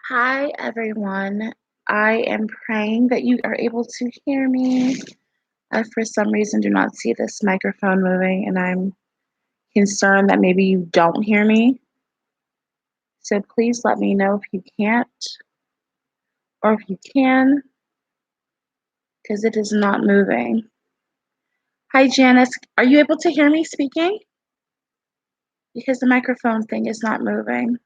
Hi, everyone. I am praying that you are able to hear me. I, for some reason, do not see this microphone moving, and I'm concerned that maybe you don't hear me. So please let me know if you can't or if you can, because it is not moving. Hi, Janice. Are you able to hear me speaking? Because the microphone thing is not moving.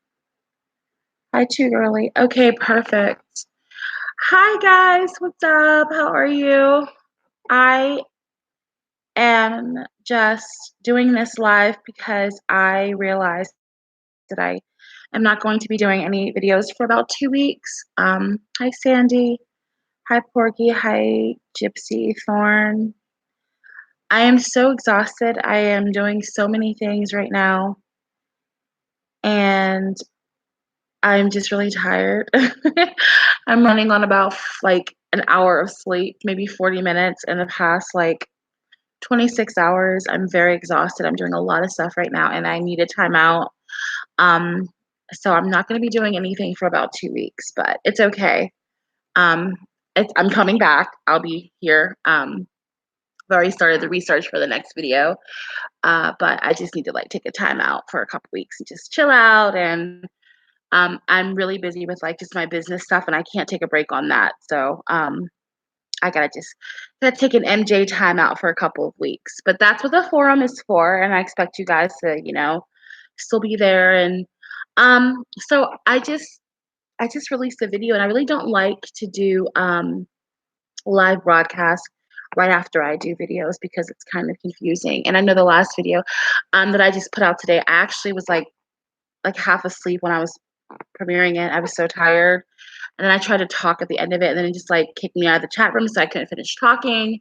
Hi, too early. Okay, perfect. Hi, guys. What's up? How are you? I am just doing this live because I realized that I am not going to be doing any videos for about 2 weeks. Hi, Sandy. Hi, Porky. Hi, Gypsy Thorn. I am so exhausted. I am doing so many things right now, and I'm just really tired. I'm running on about like an hour of sleep, maybe 40 minutes in the past like 26 hours. I'm very exhausted. I'm doing a lot of stuff right now and I need a timeout. Um, so I'm not going to be doing anything for about 2 weeks, but it's okay. Um, I'm coming back. I'll be here. I've already started the research for the next video, but I just need to like take a timeout for a couple weeks and just chill out. And I'm really busy with like just my business stuff, and I can't take a break on that. So I gotta take an MJ time out for a couple of weeks. But that's what the forum is for, and I expect you guys to, still be there. And so I just released a video, and I really don't like to do live broadcasts right after I do videos because it's kind of confusing. And I know the last video that I just put out today, I actually was like half asleep when I was premiering it. I was so tired. And then I tried to talk at the end of it, and then it just like kicked me out of the chat room, so I couldn't finish talking.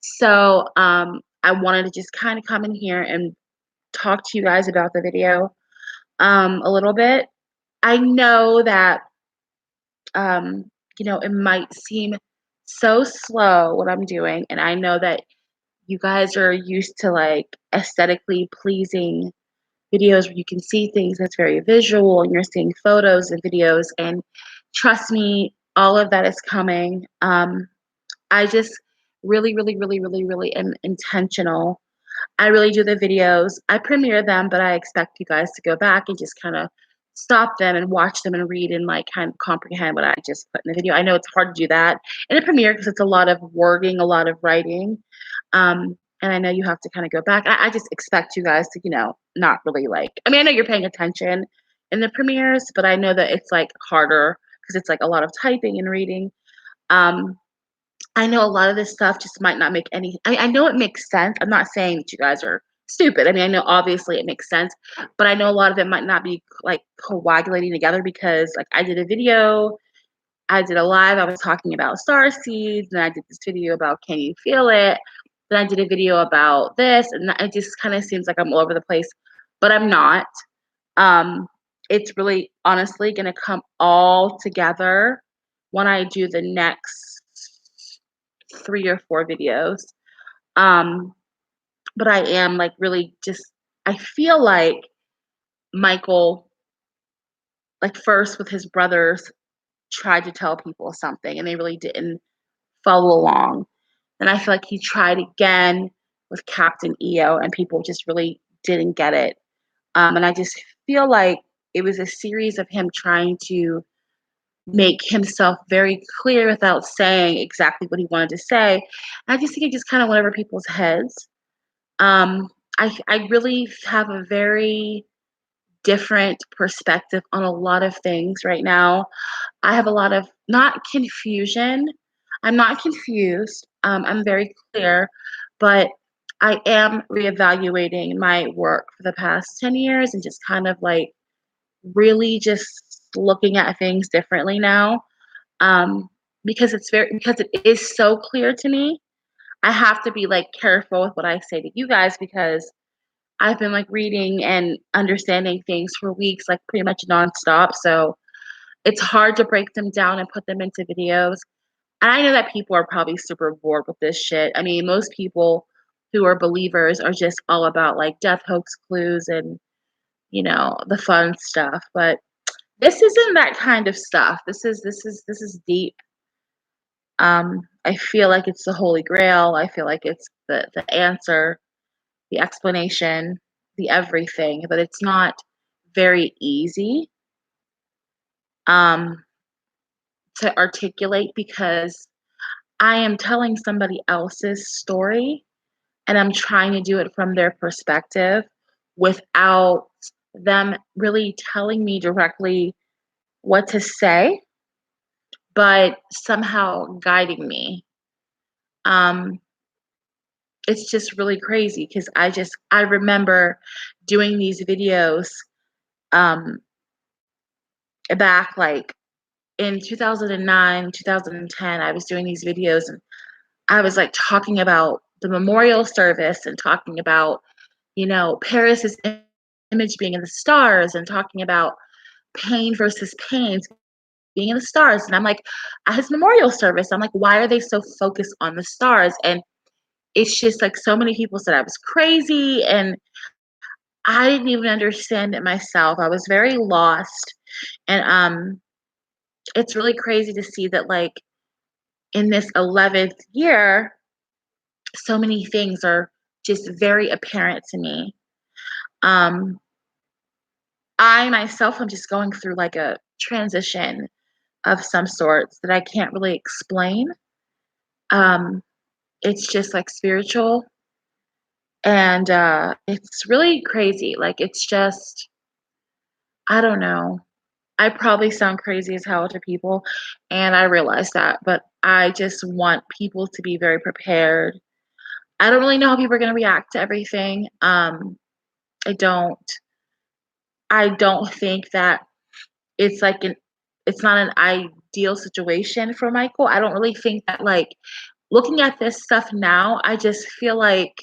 So I wanted to just kind of come in here and talk to you guys about the video a little bit. I know that um, it might seem so slow what I'm doing, and I know that you guys are used to like aesthetically pleasing videos where you can see things that's very visual and you're seeing photos and videos, and trust me, all of that is coming. I just really, really, really, really, really am intentional. I really do the videos. I premiere them, but I expect you guys to go back and just kind of stop them and watch them and read and like kind of comprehend what I just put in the video. I know it's hard to do that in a premiere because it's a lot of wording, a lot of writing. And I know you have to kind of go back. I just expect you guys to, not really like, I mean, I know you're paying attention in the premieres, but I know that it's like harder because it's like a lot of typing and reading. Um, I know a lot of this stuff just might not make any I know it makes sense. I'm not saying that you guys are stupid. I mean, I know obviously it makes sense, but I know a lot of it might not be like coagulating together because like I did a video, I did a live, I was talking about starseeds, and I did this video about can you feel it? Then I did a video about this, and it just kind of seems like I'm all over the place, but I'm not. Um, it's really honestly gonna come all together when I do the next 3 or 4 videos. Um, but I am like really just I feel like Michael, like first with his brothers, tried to tell people something and they really didn't follow along. And I feel like he tried again with Captain EO and people just really didn't get it. And I just feel like it was a series of him trying to make himself very clear without saying exactly what he wanted to say. And I just think it just kind of went over people's heads. Um, I really have a very different perspective on a lot of things right now. I have a lot of not confusion. I'm not confused. I'm very clear, but I am reevaluating my work for the past 10 years and just kind of like really just looking at things differently now. Um, because it is so clear to me. I have to be like careful with what I say to you guys because I've been like reading and understanding things for weeks, like pretty much nonstop. So it's hard to break them down and put them into videos. And I know that people are probably super bored with this shit. I mean, most people who are believers are just all about like death hoax clues and, the fun stuff. But This isn't that kind of stuff. This is deep. I feel like it's the holy grail. I feel like it's the answer, the explanation, the everything, but it's not very easy um to articulate because I am telling somebody else's story and I'm trying to do it from their perspective without them really telling me directly what to say, but somehow guiding me. Um, it's just really crazy because I remember doing these videos um, back like in 2009, 2010. I was doing these videos and I was like talking about the memorial service and talking about, Paris's image being in the stars and talking about pain versus pains being in the stars. And I'm like, at his memorial service, I'm like, why are they so focused on the stars? And it's just like so many people said I was crazy and I didn't even understand it myself. I was very lost. And it's really crazy to see that like in this 11th year, so many things are just very apparent to me. Um, I myself am just going through like a transition of some sorts that I can't really explain. Um, it's just like spiritual and it's really crazy. Like it's just I don't know. I probably sound crazy as hell to people and I realize that, but I just want people to be very prepared. I don't really know how people are going to react to everything. I don't I don't think that it's like it's not an ideal situation for Michael. I don't really think that like looking at this stuff now, I just feel like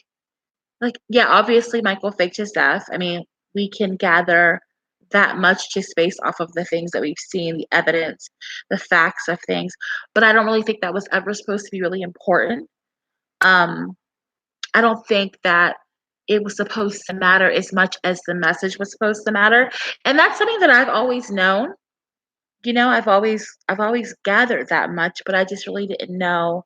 yeah, obviously Michael faked his death. I mean, we can gather that much just based off of the things that we've seen, the evidence, the facts of things. But I don't really think that was ever supposed to be really important. Um, I don't think that it was supposed to matter as much as the message was supposed to matter. And that's something that I've always known. I've always gathered that much, but I just really didn't know.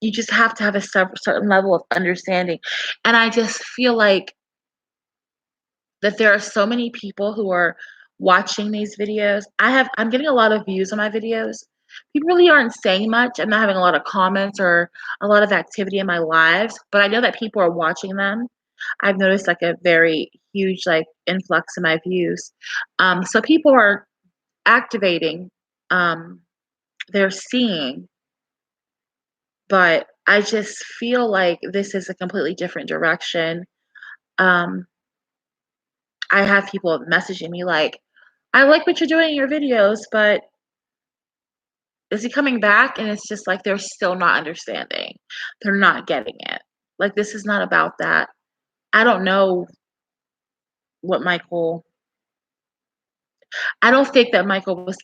You just have to have a certain level of understanding, and I just feel like that there are so many people who are watching these videos. I'm getting a lot of views on my videos. People really aren't saying much. I'm not having a lot of comments or a lot of activity in my lives, but I know that people are watching them. I've noticed like a very huge like influx in my views. So people are activating. Um, they're seeing, but I just feel like this is a completely different direction. Um, I have people messaging me like, "I like what you're doing in your videos, but is he coming back?" And it's just like they're still not understanding. They're not getting it. Like this is not about that. I don't know what Michael I don't think that Michael was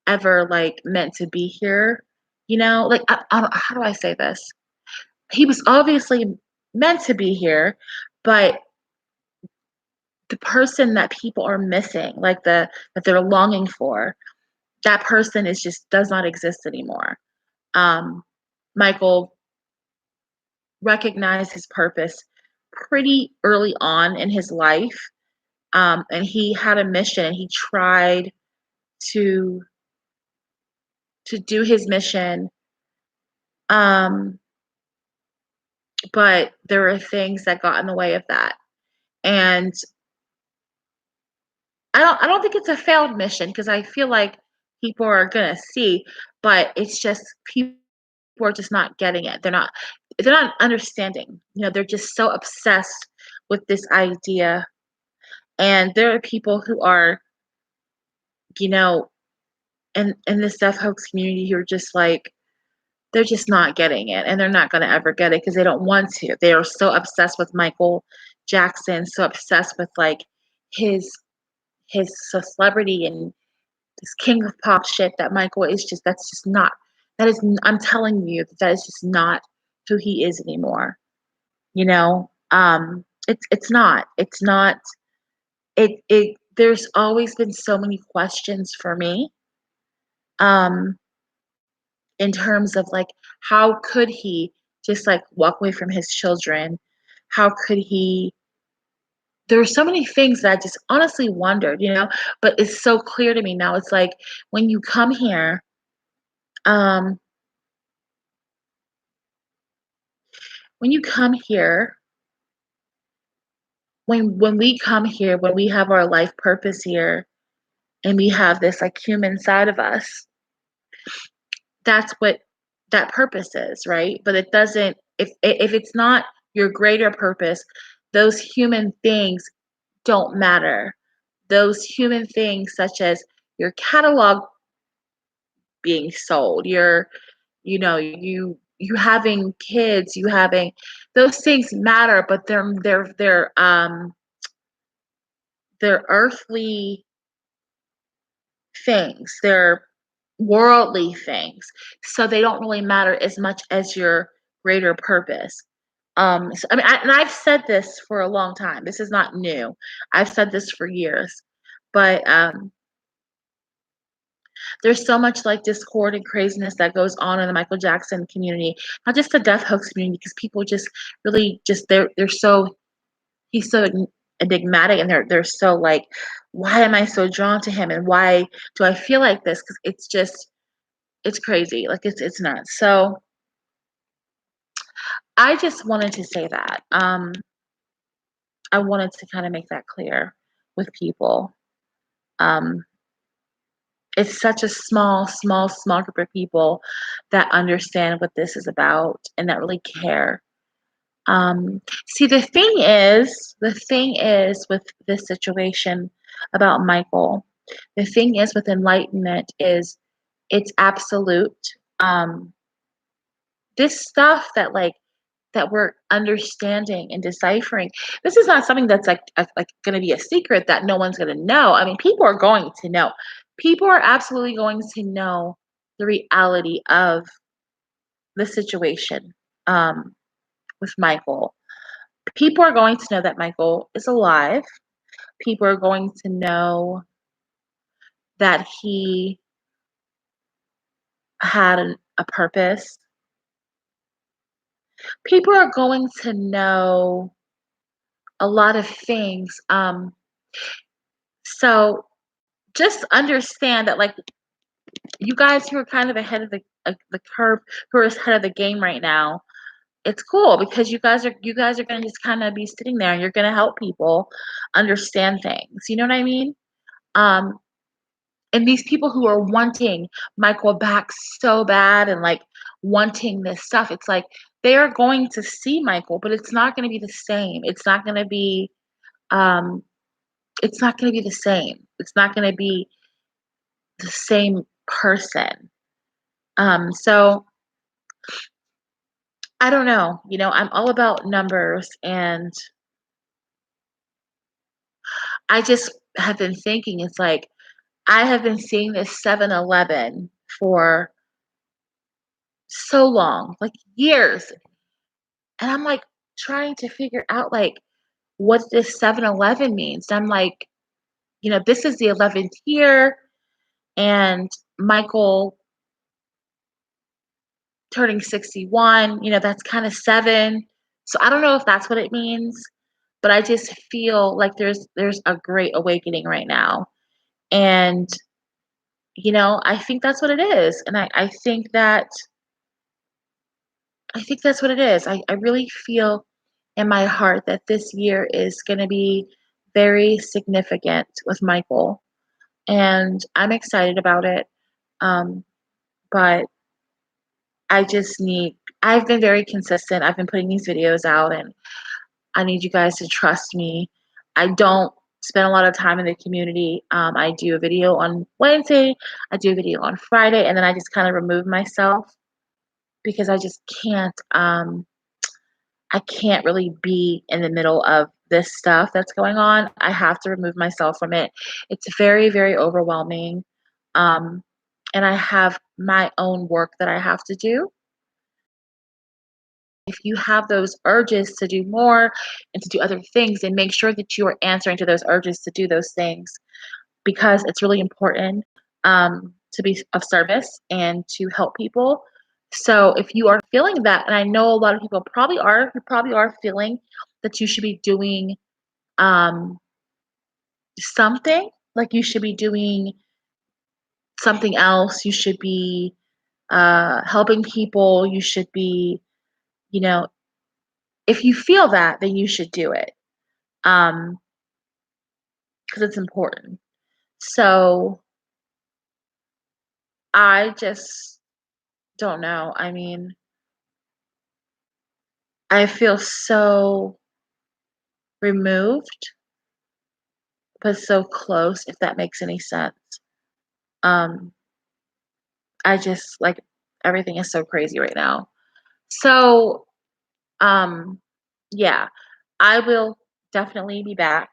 ever like meant to be here. Like how do I say this? He was obviously meant to be here, but the person that people are missing, like that they're longing for, that person is just does not exist anymore. Um, Michael recognized his purpose pretty early on in his life, and he had a mission. He tried to do his mission, um, but there were things that got in the way of that. And I don't think it's a failed mission because I feel like people are gonna see, but it's just people are just not getting it. They're not understanding. They're just so obsessed with this idea. And there are people who are, you know, in this deaf hoax community who are just like they're just not getting it and they're not gonna ever get it because they don't want to. They are so obsessed with Michael Jackson, so obsessed with like his his celebrity and this king of pop shit that Michael is just that's just not that is I'm telling you that is just not who he is anymore. It's not. It's not it there's always been so many questions for me, um, in terms of, like, how could he just, like, walk away from his children? How could he there were so many things that I just honestly wondered, but it's so clear to me now. It's like when you come here, um, when you come here, when we come here, when we have our life purpose here, and we have this like human side of us, that's what that purpose is, right? But it doesn't if it's not your greater purpose, those human things don't matter. Those human things such as your catalog being sold, you having kids, you having those things matter, but they're earthly things. They're worldly things. So they don't really matter as much as your greater purpose. So, I mean, and I've said this for a long time. This is not new. I've said this for years, but there's so much like discord and craziness that goes on in the Michael Jackson community, not just the deaf hoax community, because people just really just they're so he's so enigmatic, and they're so like, why am I so drawn to him, and why do I feel like this? Because it's crazy, like it's nuts. So I just wanted to say that. I wanted to kind of make that clear with people. Um, it's such a small group of people that understand what this is about and that really care. See, the thing is with this situation about Michael, the thing is with enlightenment is it's absolute. Um, this stuff that we're understanding and deciphering, this is not something that's like going to be a secret that no one's going to know. I mean, people are going to know. People are absolutely going to know the reality of the situation, with Michael. People are going to know that Michael is alive. People are going to know that he had a purpose. People are going to know a lot of things. So just understand that, like, you guys who are kind of ahead of the curve, who are ahead of the game right now, it's cool because you guys are gonna just kind of be sitting there and you're gonna help people understand things. You know what I mean? Um, and these people who are wanting Michael back so bad and like wanting this stuff, it's like they are going to see Michael, but it's not going to be the same. Um, it's not going to be the same. It's not going to be the same person. So I don't know. I'm all about numbers, and I just have been thinking, it's like I have been seeing this 7-Eleven for so long, like years. And I'm like trying to figure out like what this 7-Eleven means. I'm like, this is the 11th year, and Michael turning 61, that's kind of seven. So I don't know if that's what it means, but I just feel like there's a great awakening right now. And I think that's what it is. And I think that's what it is. I really feel in my heart that this year is going to be very significant with Michael, and I'm excited about it. Um, but I've been very consistent. I've been putting these videos out, and I need you guys to trust me. I don't spend a lot of time in the community. I do a video on Wednesday, I do a video on Friday, and then I just kind of remove myself because I just can't. I can't really be in the middle of this stuff that's going on. I have to remove myself from it. It's very, very overwhelming. Um, and I have my own work that I have to do. If you have those urges to do more and to do other things, then make sure that you are answering to those urges to do those things. because it's really important to be of service and to help people. So if you are feeling that, and I know a lot of people probably are, who probably are feeling that you should be doing um, something, like you should be doing something else, you should be helping people, you should be, you know, if you feel that, then you should do it because it's important. So I just don't know. I mean, I feel so removed, but so close, if that makes any sense. Um, I just like everything is so crazy right now. So, um, yeah, I will definitely be back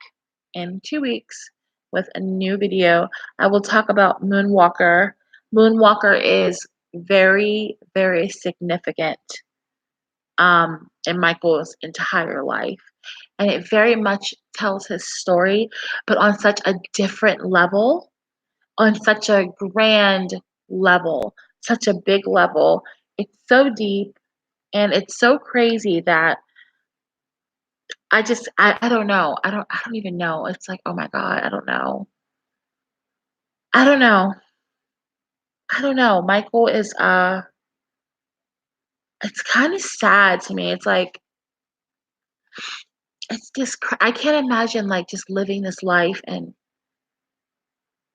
in 2 weeks with a new video. I will talk about Moonwalker. Moonwalker is very, very significant in Michael's entire life. And it very much tells his story, but on such a different level, on such a grand level, such a big level. It's so deep and it's so crazy that I don't know. I don't even know. It's like, oh my God, I don't know. I don't know. I don't know. Michael is it's kind of sad to me. It's like it's just I can't imagine like just living this life, and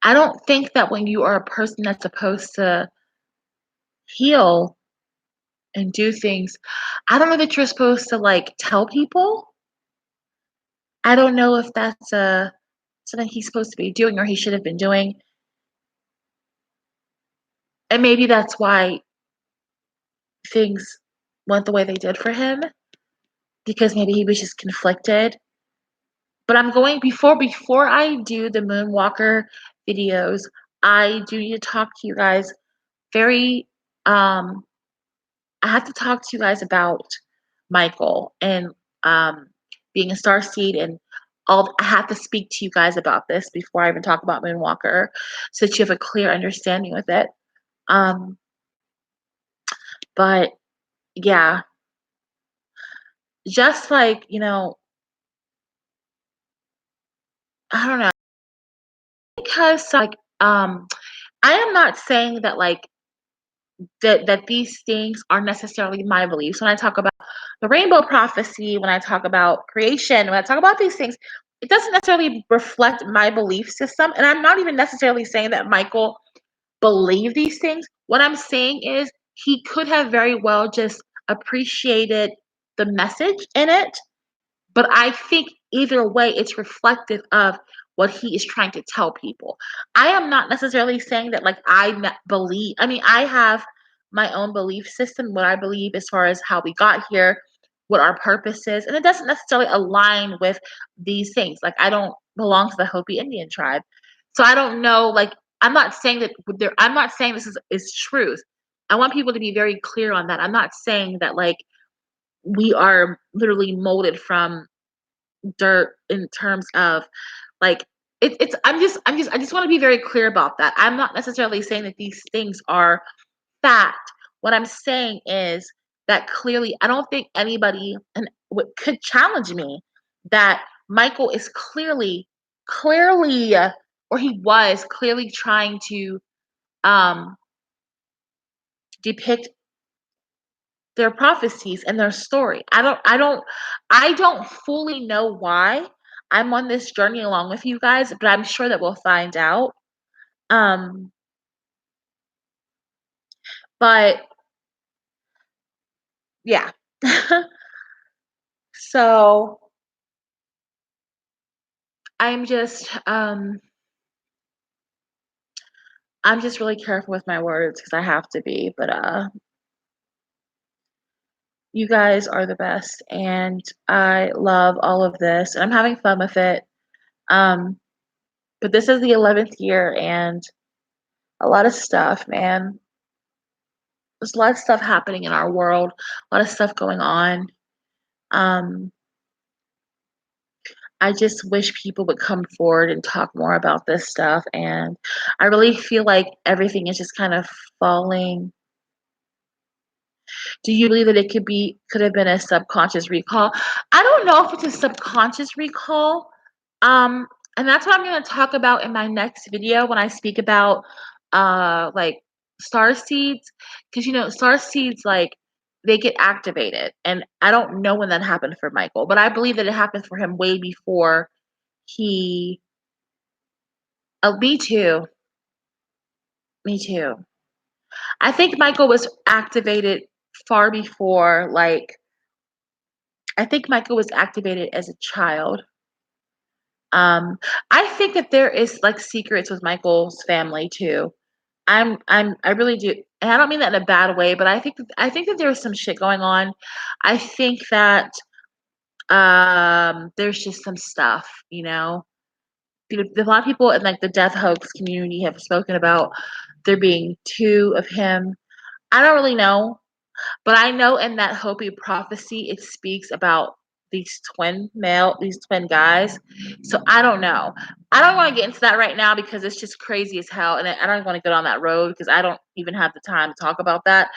I don't think that when you are a person that's supposed to heal and do things, I don't know that you're supposed to like tell people. I don't know if that's something he's supposed to be doing or he should have been doing. And maybe that's why things went the way they did for him, because maybe he was just conflicted. But I'm going before I do the Moonwalker videos, I do need to talk to you guys very um I have to talk to you guys about Michael and um being a star seed and all. I have to speak to you guys about this before I even talk about Moonwalker so that you have a clear understanding with it. Um but yeah, just like, I don't know, because like I am not saying that like that these things are necessarily my beliefs. When I talk about the rainbow prophecy, when I talk about creation, when I talk about these things, it doesn't necessarily reflect my belief system. And I'm not even necessarily saying that Michael believed these things. What I'm saying is he could have very well just appreciated the message in it, but I think either way, it's reflective of what he is trying to tell people. I am not necessarily saying that, like, believe, I mean, I have my own belief system, what I believe as far as how we got here, what our purpose is, and it doesn't necessarily align with these things. Like, I don't belong to the Hopi Indian tribe. So I don't know, like, I'm not saying that I'm not saying this is truth. I want people to be very clear on that. I'm not saying that, like, we are literally molded from dirt in terms of like it's I just want to be very clear about that. I'm not necessarily saying that these things are fact. What I'm saying is that clearly I don't think anybody and could challenge me that Michael is clearly or he was clearly trying to um depict their prophecies and their story. I don't fully know why. I'm on this journey along with you guys, but I'm sure that we'll find out. Um, but yeah. So I'm just um I'm just really careful with my words because I have to be, but you guys are the best and I love all of this and I'm having fun with it. Um, but this is the 11th year and a lot of stuff, man. There's a lot of stuff happening in our world, a lot of stuff going on. Um, I just wish people would come forward and talk more about this stuff, and I really feel like everything is just kind of falling. Do you believe that it could have been a subconscious recall? I don't know if it's a subconscious recall. Um, and that's what I'm gonna talk about in my next video when I speak about like star seeds. Because star seeds like they get activated. And I don't know when that happened for Michael, but I believe that it happened for him way before he me too. Me too. I think Michael was activated far before I think Michael was activated as a child. Um, I think that there is like secrets with Michael's family too. I really do. And I don't mean that in a bad way, but I think that there's some shit going on. I think that there's just some stuff, A lot of people in like the death hoax community have spoken about there being two of him. I don't really know. But I know in that Hopi prophecy, it speaks about these twin guys. So I don't know. I don't want to get into that right now because it's just crazy as hell. And I don't want to get on that road because I don't even have the time to talk about that.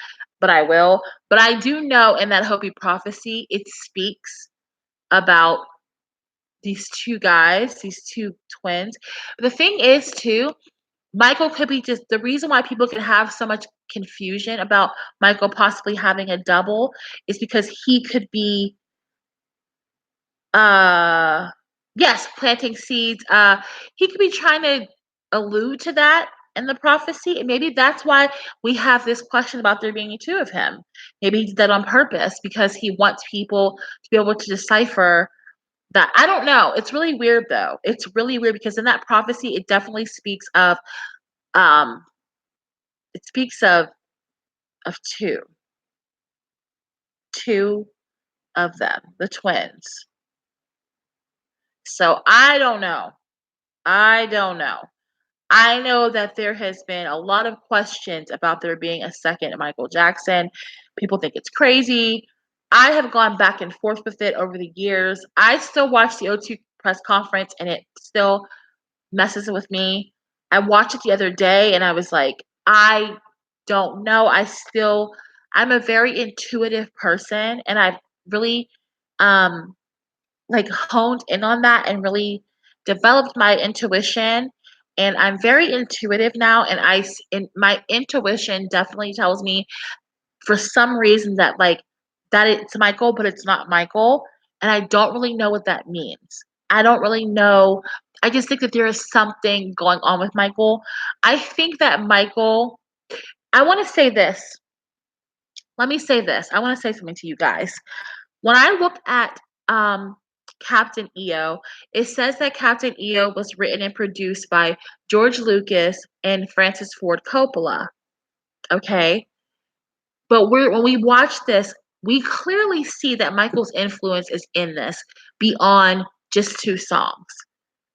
But I will. But I do know in that Hopi prophecy, it speaks about these two guys, these two twins. The thing is, too, Michael could be just the reason why people can have so much confusion about Michael possibly having a double is because he could be uh yes, planting seeds. He could be trying to allude to that in the prophecy. And maybe that's why we have this question about there being two of him. Maybe he did that on purpose because he wants people to be able to decipher that. I don't know. It's really weird though. It's really weird because in that prophecy it definitely speaks of um it speaks of two of them, the twins. So I don't know. I don't know. I know that there has been a lot of questions about there being a second Michael Jackson. People think it's crazy. I have gone back and forth with it over the years. I still watch the O2 press conference and it still messes with me. I watched it the other day and I was like, I don't know. I'm a very intuitive person and I've really um like honed in on that and really developed my intuition and I'm very intuitive now and my intuition definitely tells me for some reason that that it's Michael but it's not Michael and I don't really know what that means. I don't really know. I just think that there is something going on with Michael. I think that Michael I want to say this. Let me say this. I want to say something to you guys. When I look at um, Captain EO, it says that Captain EO was written and produced by George Lucas and Francis Ford Coppola. Okay, but when we watch this, we clearly see that Michael's influence is in this beyond just two songs.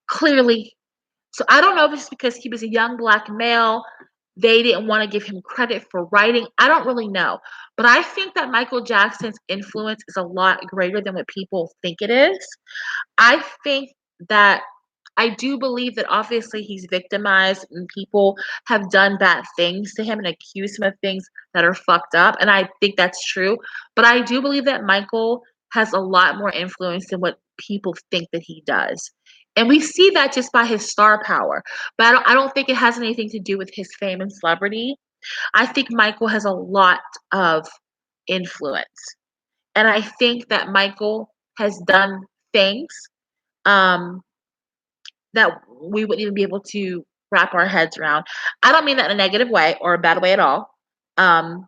Clearly, so I don't know if it's because he was a young black male, they didn't want to give him credit for writing. I don't really know. But I think that Michael Jackson's influence is a lot greater than what people think it is. I think that I do believe that obviously he's victimized and people have done bad things to him and accused him of things that are fucked up. And I think that's true. But I do believe that Michael has a lot more influence than what people think that he does. And we see that just by his star power. But I don't think it has anything to do with his fame and celebrity. I think Michael has a lot of influence. And I think that Michael has done things um, that we wouldn't even be able to wrap our heads around. I don't mean that in a negative way or a bad way at all. Um,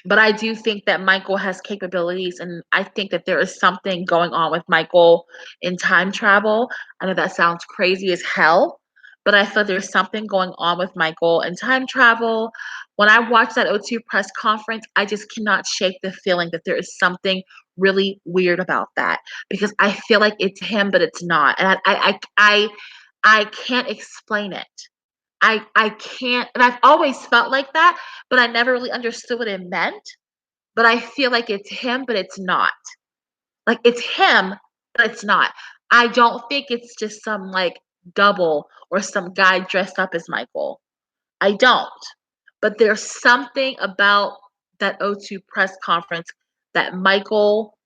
but I do think that Michael has capabilities, and I think that there is something going on with Michael in time travel. I know that sounds crazy as hell, but I feel there's something going on with Michael in time travel. When I watched that O2 press conference, I just cannot shake the feeling that there is something really weird about that because I feel like it's him, but it's not, and I can't explain it. I can't, and I've always felt like that, but I never really understood what it meant. But I feel like it's him, but it's not. Like it's him, but it's not. I don't think it's just some, like, double or some guy dressed up as Michael. I don't. But there's something about that O2 press conference that Michael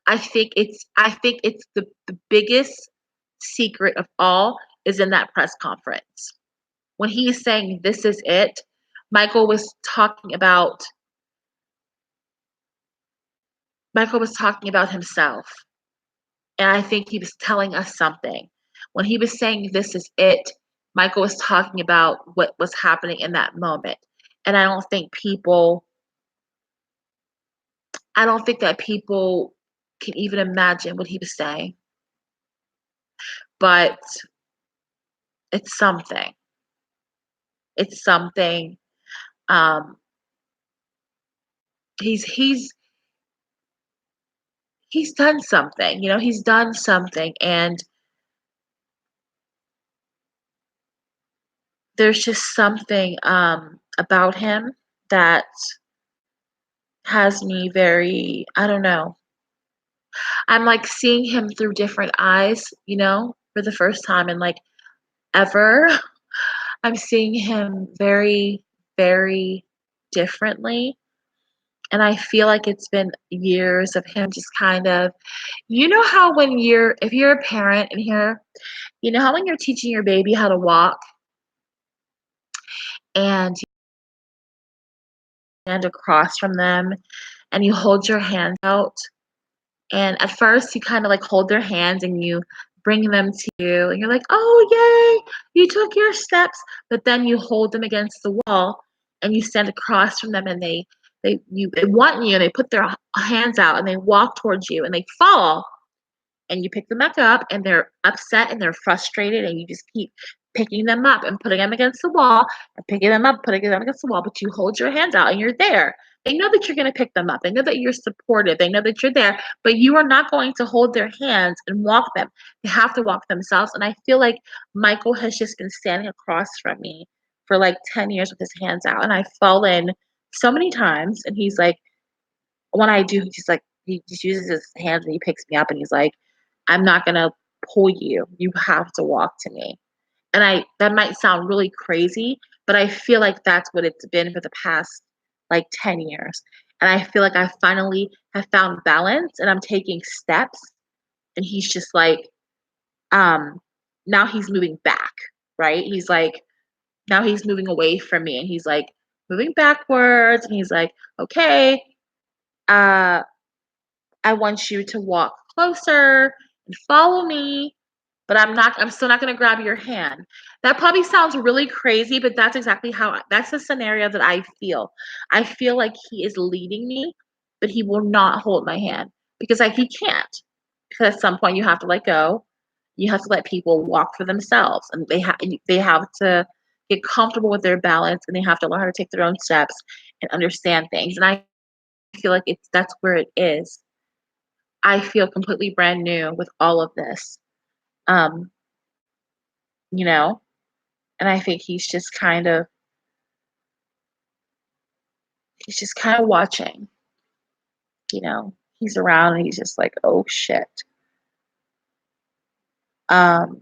I think it's the biggest secret of all is in that press conference. When he is saying, "This is it," Michael was talking about Michael was talking about himself, and I think he was telling us something. When he was saying, "This is it," Michael was talking about what was happening in that moment, and I don't think that people can even imagine what he was saying, but it's something. It's something. Um, he's he's done something, he's done something, and there's just something about him that has me very, I don't know. I'm like seeing him through different eyes, for the first time in like ever. I'm seeing him very, very differently. And I feel like it's been years of him just kind of, how if you're a parent and how when you're teaching your baby how to walk and you stand across from them and you hold your hand out, and at first you kind of like hold their hands and you bring them to you and you're like, oh, yay, you took your steps. But then you hold them against the wall and you stand across from them and they want you and they put their hands out and they walk towards you and they fall and you pick them back up and they're upset and they're frustrated and you just keep picking them up and putting them against the wall and picking them up, putting them against the wall, but you hold your hands out and you're there. They know that you're going to pick them up. They know that you're supportive. They know that you're there, but you are not going to hold their hands and walk them. They have to walk themselves. And I feel like Michael has just been standing across from me for like 10 years with his hands out. And I've fallen so many times. And he's like, when I do, he's like, he just uses his hands and he picks me up and he's like, I'm not gonna pull you. You have to walk to me. And that might sound really crazy, but I feel like that's what it's been for the past like 10 years. And I feel like I finally have found balance and I'm taking steps and he's just like, um, now he's moving back, right? He's like, now he's moving away from me and he's like moving backwards and he's like, okay, uh, I want you to walk closer and follow me, but I'm still not gonna grab your hand. That probably sounds really crazy, but that's exactly that's the scenario that I feel. I feel like he is leading me, but he will not hold my hand because he can't. Because at some point you have to let go. You have to let people walk for themselves, and they have to get comfortable with their balance, and they have to learn how to take their own steps and understand things. And I feel like that's where it is. I feel completely brand new with all of this. Um, you know, and I think he's just kind of watching, you know. He's around and he's just like, "Oh shit." Um,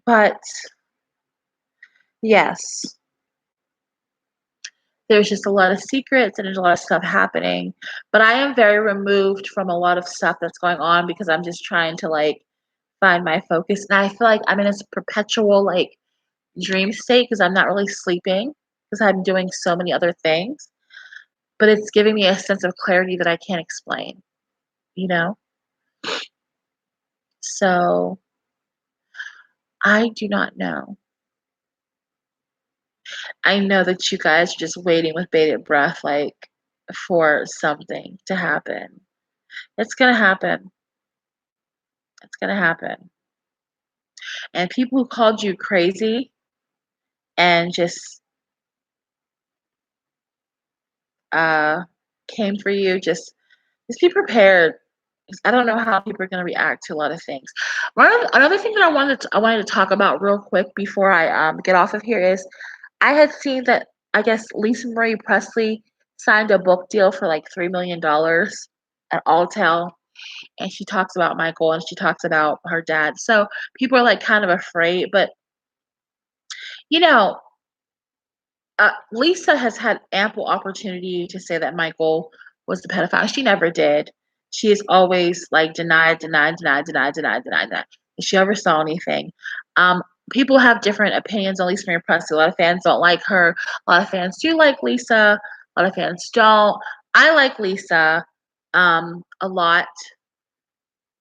but yes, there's just a lot of secrets and there's a lot of stuff happening. But I am very removed from a lot of stuff that's going on because I'm just trying to like find my focus. And I feel like I'm in this perpetual like dream state because I'm not really sleeping because I'm doing so many other things. But it's giving me a sense of clarity that I can't explain, you know? So I do not know. I know that you guys are just waiting with bated breath, like for something to happen. It's gonna happen. It's gonna happen. And people who called you crazy and uh came for you, just be prepared. 'Cause I don't know how people are gonna react to a lot of things. Another thing that I wanted to talk about real quick before I get off of here is I had seen that I guess Lisa Marie Presley signed a book deal for like $3 million at Alltel. and she talks about Michael and she talks about her dad. So people are like kind of afraid, but you know, Lisa has had ample opportunity to say that Michael was the pedophile. She never did. She has always like denied, denied, denied, denied, denied, denied that. If she ever saw anything. Um, People have different opinions on Lisa Marie Presley. A lot of fans don't like her. A lot of fans do like Lisa. A lot of fans don't. I like Lisa a lot.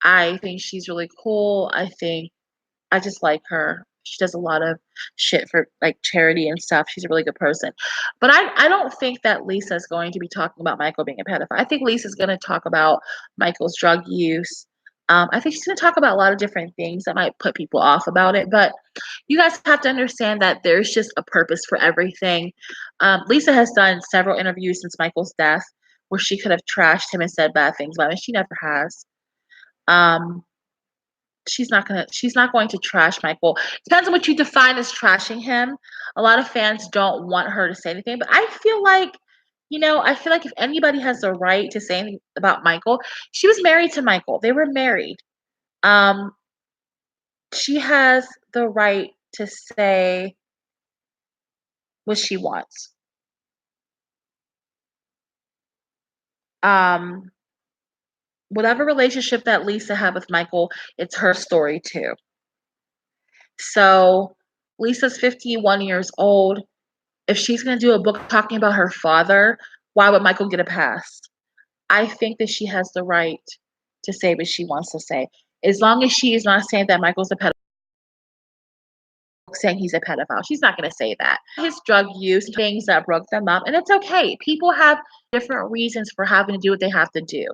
I think she's really cool. I just like her. She does a lot of shit for like charity and stuff. She's a really good person. But I don't think that Lisa's going to be talking about Michael being a pedophile. I think Lisa's going to talk about Michael's drug use. I think she's going to talk about a lot of different things that might put people off about it. But you guys have to understand that there's just a purpose for everything. Lisa has done several interviews since Michael's death where she could have trashed him and said bad things about him. She never has. Um, she's not going to trash Michael. Depends on what you define as trashing him. A lot of fans don't want her to say anything, but I feel like, I feel like if anybody has the right to say anything about Michael, she was married to Michael. They were married. Um, she has the right to say what she wants. Um, Whatever relationship that Lisa had with Michael, it's her story too. So Lisa's 51 years old. If she's going to do a book talking about her father, why would Michael get a pass? I think that she has the right to say what she wants to say. As long as she is not saying that Michael's a pedophile, saying he's a pedophile. She's not going to say that. His drug use, things that broke them up, and it's okay. People have different reasons for having to do what they have to do.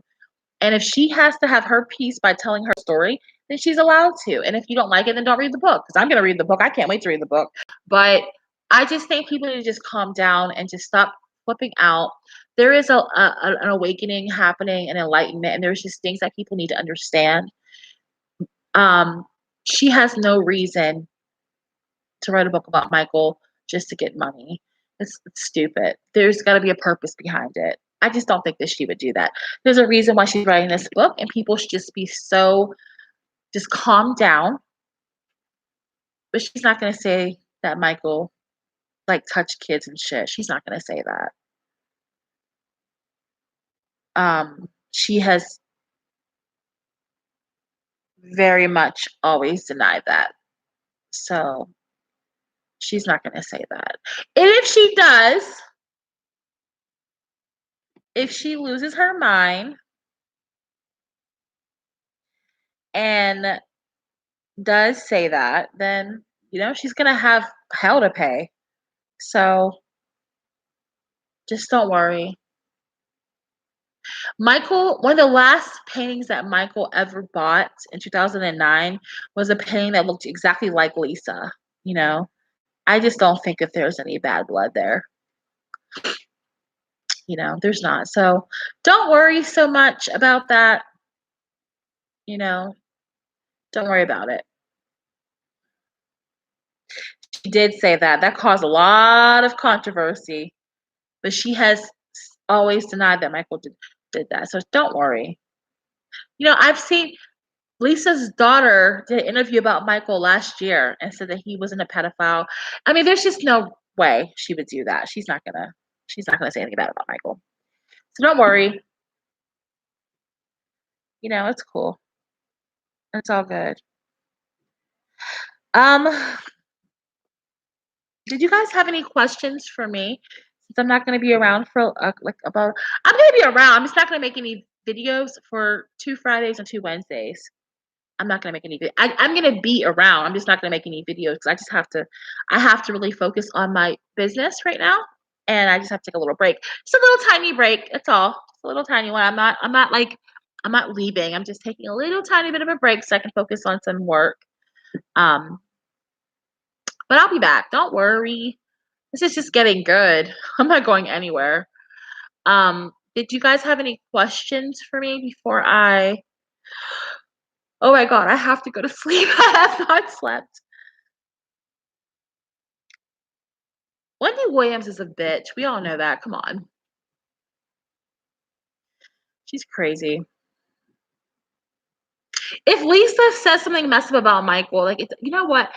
And if she has to have her piece by telling her story, then she's allowed to. And if you don't like it, then don't read the book. Because I'm going to read the book. I can't wait to read the book. But I just think people need to just calm down and just stop flipping out. There is an awakening happening, an enlightenment, and there's just things that people need to understand. Um, she has no reason to write a book about Michael just to get money. It's stupid. There's got to be a purpose behind it. I just don't think that she would do that. There's a reason why she's writing this book, and people should just be just calm down. But she's not going to say that Michael like touched kids and shit. She's not going to say that. She has very much always denied that. So she's not going to say that. And if she does, if she loses her mind and does say that, then she's gonna have hell to pay. So just don't worry. Michael, one of the last paintings that Michael ever bought in 2009 was a painting that looked exactly like Lisa. You know, I just don't think if there's any bad blood there. There's not. So don't worry so much about that. You know, don't worry about it. She did say that. That caused a lot of controversy, but she has always denied that Michael did that. So don't worry. I've seen Lisa's daughter did an interview about Michael last year and said that he wasn't a pedophile. I mean, there's just no way she would do that. She's not gonna say anything bad about Michael. So don't worry. It's cool. It's all good. Um, did you guys have any questions for me? Since I'm not gonna be around for like about I'm gonna be around. I'm just not gonna make any videos for 2 Fridays and 2 Wednesdays. I'm not gonna make any I'm gonna be around. I'm just not gonna make any videos because I have to really focus on my business right now. And I just have to take a little break. Just a little tiny break. That's all. Just a little tiny one. I'm not leaving. I'm just taking a little tiny bit of a break so I can focus on some work. Um, but I'll be back. Don't worry. This is just getting good. I'm not going anywhere. Did you guys have any questions for me before I Oh my god, I have to go to sleep. I have not slept. Wendy Williams is a bitch. We all know that. Come on. She's crazy. If Lisa says something messed up about Michael, like, it's, you know what?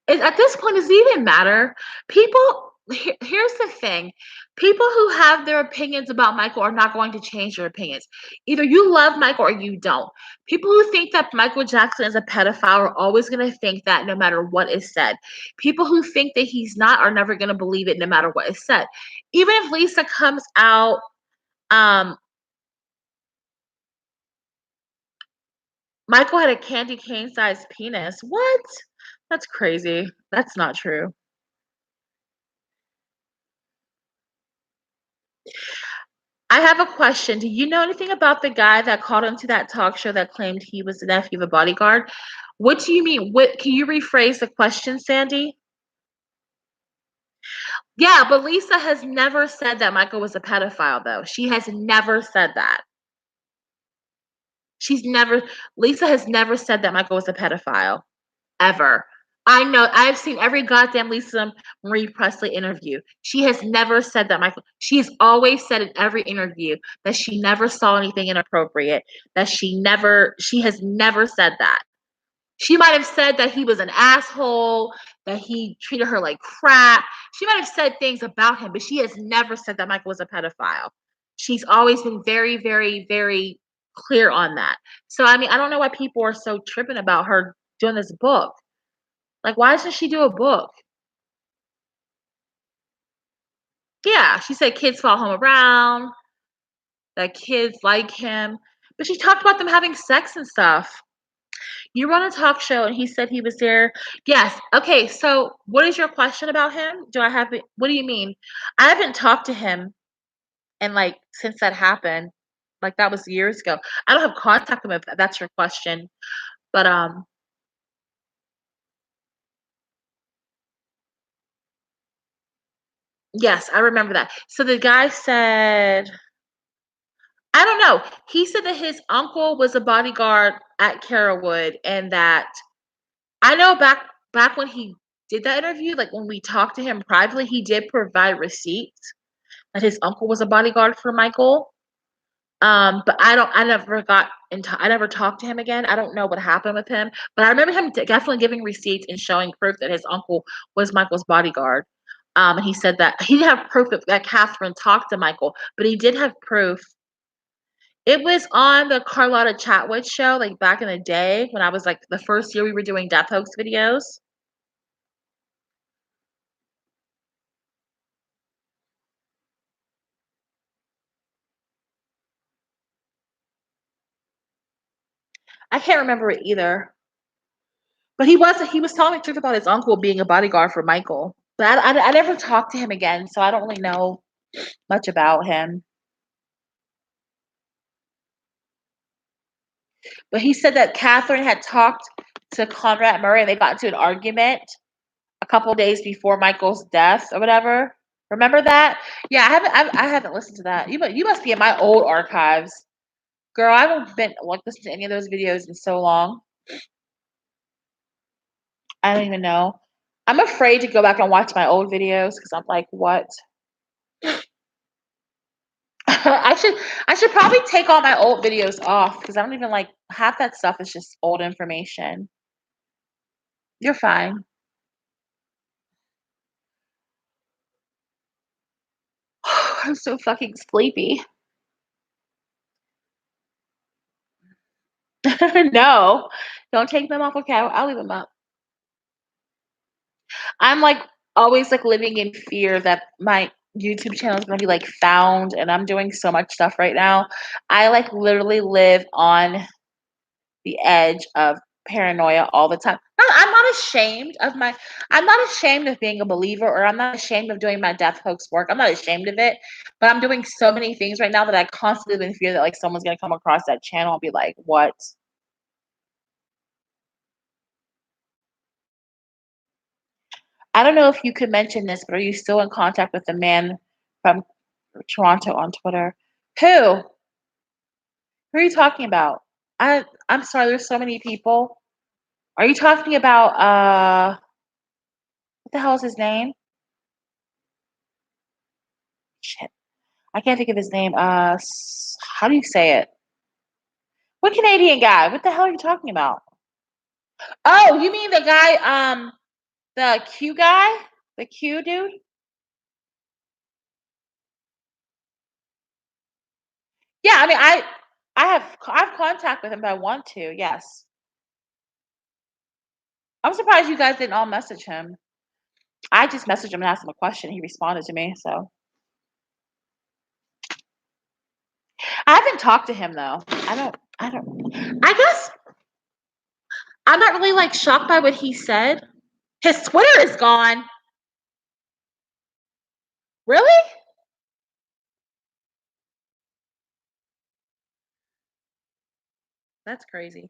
At this point, does it even matter? Here's the thing. People who have their opinions about Michael are not going to change their opinions. Either you love Michael or you don't. People who think that Michael Jackson is a pedophile are always going to think that no matter what is said. People who think that he's not are never going to believe it no matter what is said. Even if Lisa comes out, um, Michael had a candy cane sized penis. What? That's crazy. That's not true. I have a question. Do you know anything about the guy that called into that talk show that claimed he was the nephew of a bodyguard? What do you mean? What can you rephrase the question, Sandy? Yeah, but Lisa has never said that Michael was a pedophile, though. She has never said that. She's never Lisa has never said that Michael was a pedophile. Ever. I know I've seen every goddamn Lisa Marie Presley interview. She has never said that Michael she's always said in every interview that she never saw anything inappropriate, that she has never said that. She might have said that he was an asshole, that he treated her like crap. She might have said things about him, but she has never said that Michael was a pedophile. She's always been very, very, very clear on that. So I mean, I don't know why people are so tripping about her doing this book. Like, why doesn't she do a book? Yeah, she said kids follow him around, that kids like him, but she talked about them having sex and stuff. You run a talk show and he said he was there. Yes. Okay, so what is your question about him? Do I have it what do you mean? I haven't talked to him and like since that happened. Like that was years ago. I don't have contact with him if that's your question. But yes, I remember that. So the guy said I don't know. He said that his uncle was a bodyguard at Carrollwood and that I know back when he did that interview, like when we talked to him privately, he did provide receipts that his uncle was a bodyguard for Michael. But I never talked to him again. I don't know what happened with him, but I remember him definitely giving receipts and showing proof that his uncle was Michael's bodyguard. And he said that he didn't have proof that Catherine talked to Michael, but he did have proof. It was on the Carlotta Chatwood show, like back in the day when I was like the first year we were doing death hoax videos. I can't remember it either. But he was telling me the truth about his uncle being a bodyguard for Michael. But I never talked to him again, so I don't really know much about him. But he said that Catherine had talked to Conrad Murray and they got into an argument a couple days before Michael's death or whatever. Remember that? Yeah, I haven't listened to that. You must be in my old archives. Girl, I haven't been like listening to any of those videos in so long. I don't even know. I'm afraid to go back and watch my old videos because I'm like, what? I should I should probably take all my old videos off because I don't even like half that stuff is just old information. You're fine. I'm so fucking sleepy. No, don't take them off. Okay, I'll leave them up. I'm like always like living in fear that my YouTube channel is gonna be like found, and I'm doing so much stuff right now. I like literally live on the edge of paranoia all the time. No, I'm not ashamed of being a believer or I'm not ashamed of doing my death hoax work. I'm not ashamed of it. But I'm doing so many things right now that I constantly live in fear that like someone's gonna come across that channel and be like, what? I don't know if you could mention this, but are you still in contact with the man from Toronto on Twitter? Who? Who are you talking about? I'm sorry, there's so many people. Are you talking about what the hell is his name? Shit. I can't think of his name. How do you say it? What Canadian guy? What the hell are you talking about? Oh, you mean the guy, the Q guy? The Q dude? Yeah, I mean, I have contact with him if I want to, yes. I'm surprised you guys didn't all message him. I just messaged him and asked him a question, he responded to me, so I haven't talked to him, though. I don't I guess I'm not really, like, shocked by what he said. His Twitter is gone. Really? That's crazy.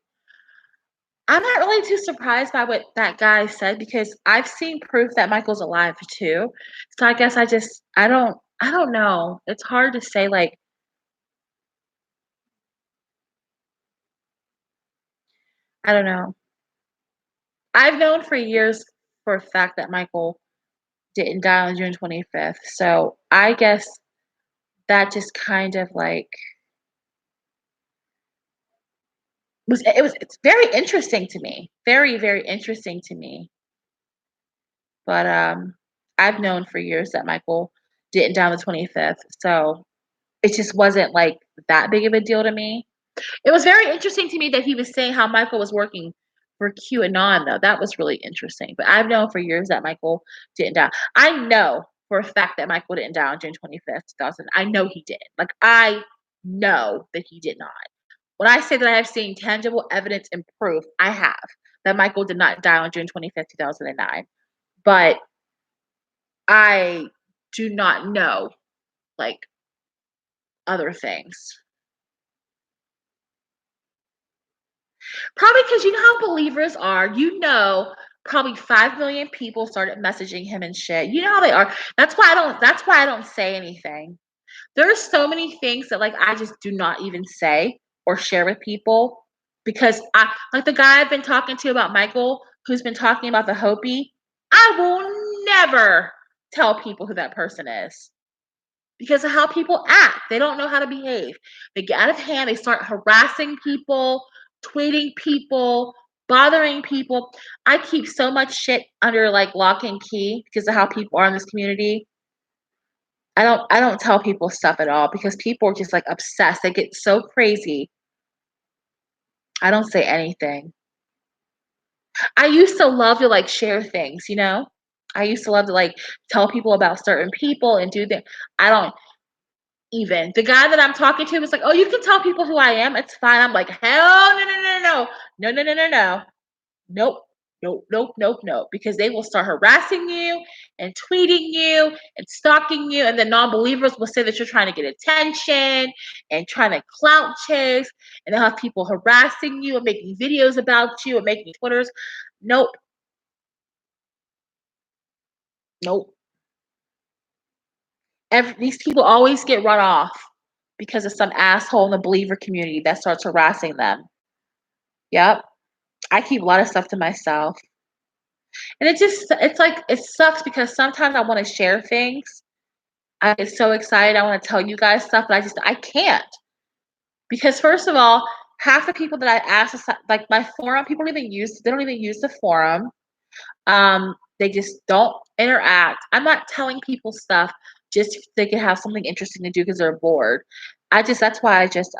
I'm not really too surprised by what that guy said because I've seen proof that Michael's alive too. So I guess I don't know. It's hard to say, like, I don't know. I've known for years for a fact that Michael didn't die on June 25th. So I guess that just kind of like it's very interesting to me. Very, very interesting to me. But I've known for years that Michael didn't die on the 25th. So it just wasn't like that big of a deal to me. It was very interesting to me that he was saying how Michael was working for QAnon, though. That was really interesting. But I've known for years that Michael didn't die. I know for a fact that Michael didn't die on June 25th, 2000. I know he didn't. Like, I know that he did not. When I say that I have seen tangible evidence and proof, I have that Michael did not die on June 25th, 2009. But I do not know, like, other things. Probably because you know how believers are. Probably 5 million people started messaging him and shit. You know how they are. That's why I don't say anything. There's so many things that, like, I just do not even say or share with people because I like the guy I've been talking to about Michael, who's been talking about the Hopi. I will never tell people who that person is because of how people act. They don't know how to behave. They get out of hand. They start harassing people, tweeting people, bothering people. I keep so much shit under like lock and key because of how people are in this community. I don't tell people stuff at all because people are just like obsessed. They get so crazy. I don't say anything. I used to love to like share things, you know? I used to love to like tell people about certain people and do things. I don't even. The guy that I'm talking to was like, "Oh, you can tell people who I am. It's fine." I'm like, "Hell no, no, no, no, no, no, no, no, no, nope, nope, nope, nope, nope," because they will start harassing you and tweeting you and stalking you, and then non-believers will say that you're trying to get attention and trying to clout chase, and they'll have people harassing you and making videos about you and making Twitters. Nope, nope. These people always get run off because of some asshole in the believer community that starts harassing them. Yep. I keep a lot of stuff to myself. And it's like it sucks because sometimes I want to share things. I get so excited. I want to tell you guys stuff, but I can't. Because first of all, half the people that I ask like my forum, people don't even use the forum. They just don't interact. I'm not telling people stuff just so they can have something interesting to do because they're bored. That's why I just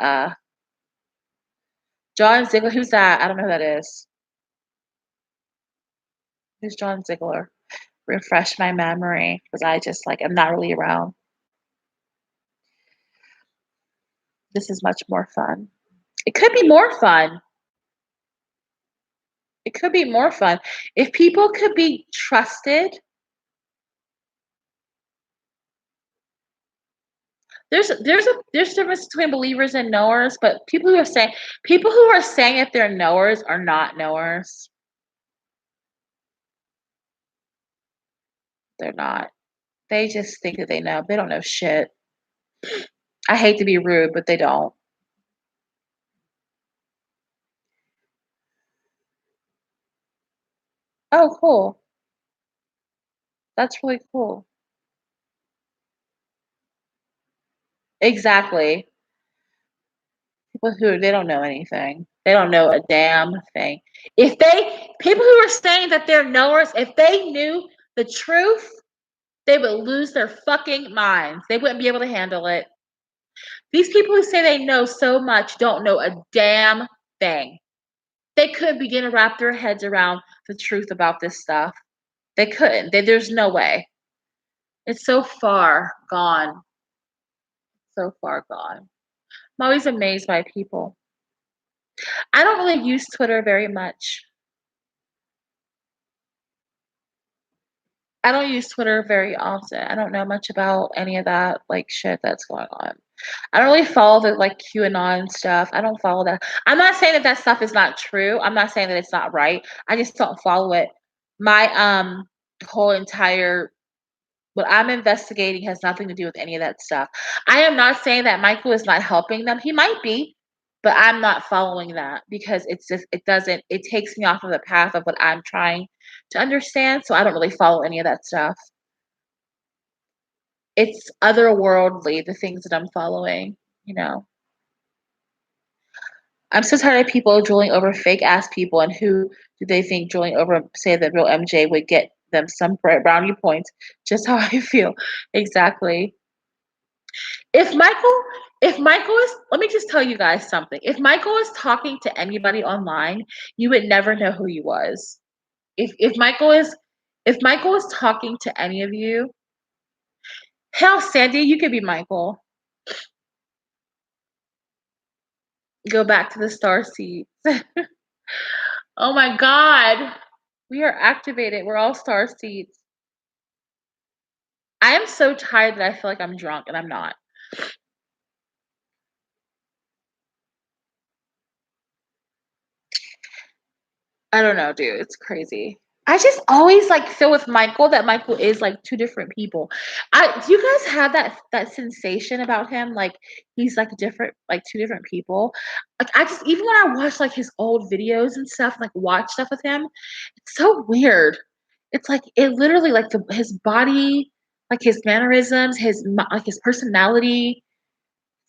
John Ziegler, who's that? I don't know who that is. Who's John Ziegler? Refresh my memory because I just like I'm not really around. This is much more fun. It could be more fun. It could be more fun. If people could be trusted, there's a difference between believers and knowers, but people who are saying that they're knowers are not knowers. They're not. They just think that they know. They don't know shit. I hate to be rude, but they don't. Oh, cool. That's really cool. Exactly. People who they don't know anything. They don't know a damn thing. If they people who are saying that they're knowers, if they knew the truth, they would lose their fucking minds. They wouldn't be able to handle it. These people who say they know so much don't know a damn thing. They couldn't begin to wrap their heads around the truth about this stuff. They couldn't. There's no way. It's so far gone. So far gone. I'm always amazed by people. I don't really use Twitter very much. I don't use Twitter very often. I don't know much about any of that like shit that's going on. I don't really follow the like QAnon stuff. I don't follow that. I'm not saying that that stuff is not true. I'm not saying that it's not right. I just don't follow it. My whole entire what I'm investigating has nothing to do with any of that stuff. I am not saying that Michael is not helping them. He might be, but I'm not following that because it's just it takes me off of the path of what I'm trying to understand. So I don't really follow any of that stuff. It's otherworldly, the things that I'm following, you know. I'm so tired of people drooling over fake ass people and who do they think drooling over say that real MJ would get them some brownie points. Just how I feel. Exactly. If Michael if Michael is let me just tell you guys something. If Michael is talking to anybody online, you would never know who he was. If Michael is talking to any of you, hell, Sandy, you could be Michael. Go back to the star seeds. Oh my god. We are activated. We're all star seeds. I am so tired that I feel like I'm drunk and I'm not. I don't know, dude. It's crazy. I just always like feel with Michael that Michael is like two different people. Do you guys have that sensation about him? Like he's like different, like two different people. Like I just even when I watch like his old videos and stuff, like watch stuff with him, it's so weird. It's like it literally like his body, like his mannerisms, like his personality.